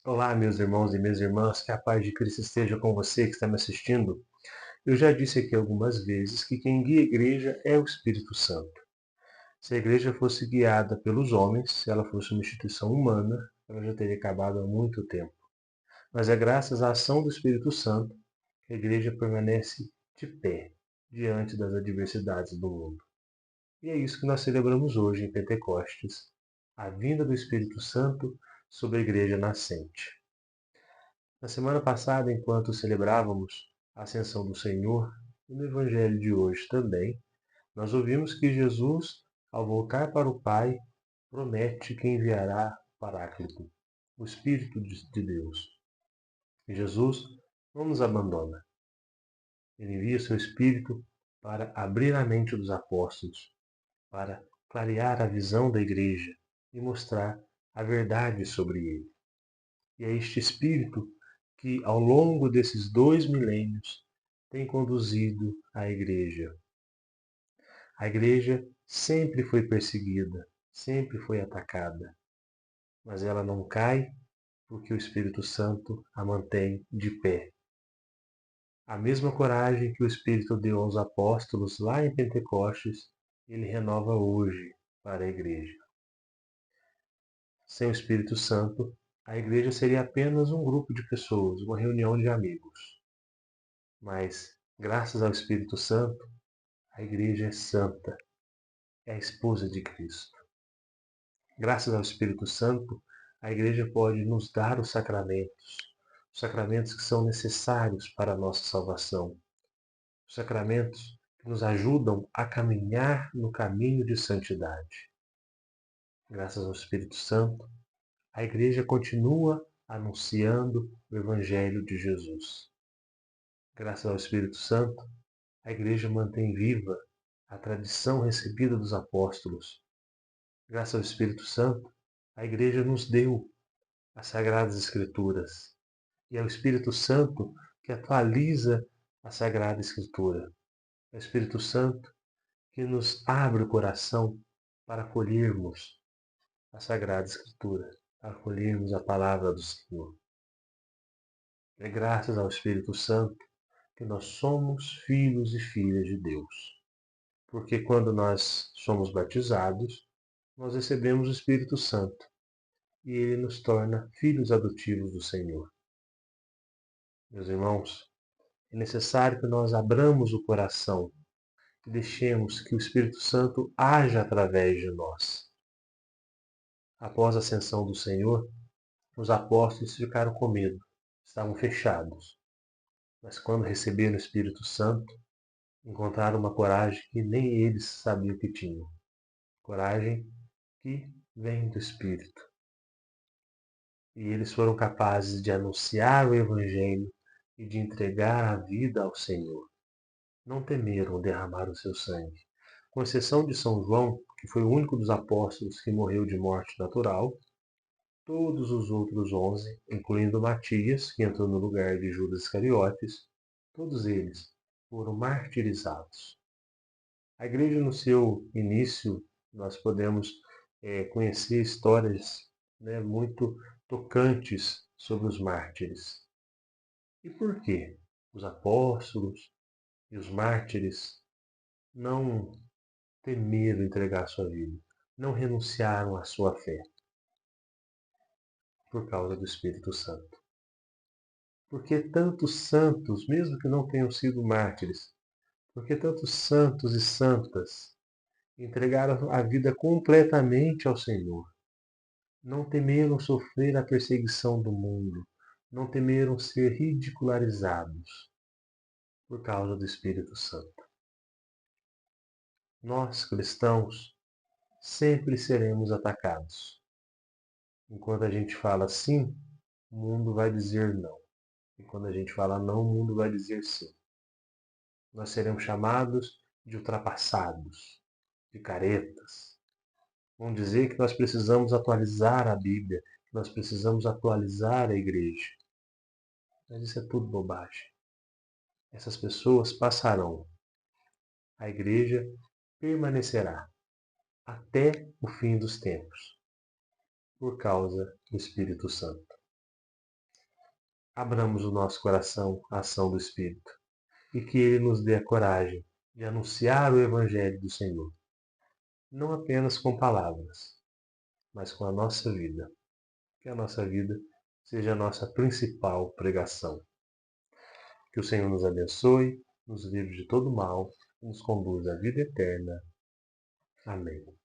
Olá, meus irmãos e minhas irmãs, que a paz de Cristo esteja com você que está me assistindo. Eu já disse aqui algumas vezes que quem guia a igreja é o Espírito Santo. Se a igreja fosse guiada pelos homens, se ela fosse uma instituição humana, ela já teria acabado há muito tempo. Mas é graças à ação do Espírito Santo que a igreja permanece de pé diante das adversidades do mundo. E é isso que nós celebramos hoje em Pentecostes, a vinda do Espírito Santo sobre a igreja nascente. Na semana passada, enquanto celebrávamos a ascensão do Senhor, e no Evangelho de hoje também, nós ouvimos que Jesus, ao voltar para o Pai, promete que enviará o Paráclito, o Espírito de Deus. E Jesus não nos abandona. Ele envia seu Espírito para abrir a mente dos apóstolos, para clarear a visão da igreja e mostrar a verdade sobre ele. E é este Espírito que, ao longo desses 2 milênios, tem conduzido a Igreja. A Igreja sempre foi perseguida, sempre foi atacada, mas ela não cai porque o Espírito Santo a mantém de pé. A mesma coragem que o Espírito deu aos apóstolos lá em Pentecostes, ele renova hoje para a Igreja. Sem o Espírito Santo, a Igreja seria apenas um grupo de pessoas, uma reunião de amigos. Mas, graças ao Espírito Santo, a Igreja é santa, é a esposa de Cristo. Graças ao Espírito Santo, a Igreja pode nos dar os sacramentos que são necessários para a nossa salvação, os sacramentos que nos ajudam a caminhar no caminho de santidade. Graças ao Espírito Santo, a Igreja continua anunciando o Evangelho de Jesus. Graças ao Espírito Santo, a Igreja mantém viva a tradição recebida dos apóstolos. Graças ao Espírito Santo, a Igreja nos deu as Sagradas Escrituras. E é o Espírito Santo que atualiza a Sagrada Escritura. É o Espírito Santo que nos abre o coração para acolhermos a Sagrada Escritura, para acolhermos a palavra do Senhor. É graças ao Espírito Santo que nós somos filhos e filhas de Deus. Porque quando nós somos batizados, nós recebemos o Espírito Santo e ele nos torna filhos adotivos do Senhor. Meus irmãos, é necessário que nós abramos o coração e deixemos que o Espírito Santo haja através de nós. Após a ascensão do Senhor, os apóstolos ficaram com medo, estavam fechados. Mas quando receberam o Espírito Santo, encontraram uma coragem que nem eles sabiam que tinham. Coragem que vem do Espírito. E eles foram capazes de anunciar o Evangelho e de entregar a vida ao Senhor. Não temeram derramar o seu sangue. Com exceção de São João, que foi o único dos apóstolos que morreu de morte natural, todos os outros 11, incluindo Matias, que entrou no lugar de Judas Iscariotes, todos eles foram martirizados. A igreja, no seu início, nós podemos conhecer histórias muito tocantes sobre os mártires. E por quê? Os apóstolos e os mártires não temeram entregar sua vida, não renunciaram à sua fé por causa do Espírito Santo. Porque tantos santos, mesmo que não tenham sido mártires, porque tantos santos e santas entregaram a vida completamente ao Senhor, não temeram sofrer a perseguição do mundo, não temeram ser ridicularizados por causa do Espírito Santo. Nós, cristãos, sempre seremos atacados. Enquanto a gente fala sim, o mundo vai dizer não. E quando a gente fala não, o mundo vai dizer sim. Nós seremos chamados de ultrapassados, de caretas. Vão dizer que nós precisamos atualizar a Bíblia, que nós precisamos atualizar a igreja. Mas isso é tudo bobagem. Essas pessoas passarão. A igreja permanecerá até o fim dos tempos, por causa do Espírito Santo. abramos o nosso coração à ação do Espírito e que Ele nos dê a coragem de anunciar o Evangelho do Senhor, não apenas com palavras, mas com a nossa vida. Que a nossa vida seja a nossa principal pregação. Que o Senhor nos abençoe, nos livre de todo mal e nos conduz à vida eterna. Amém.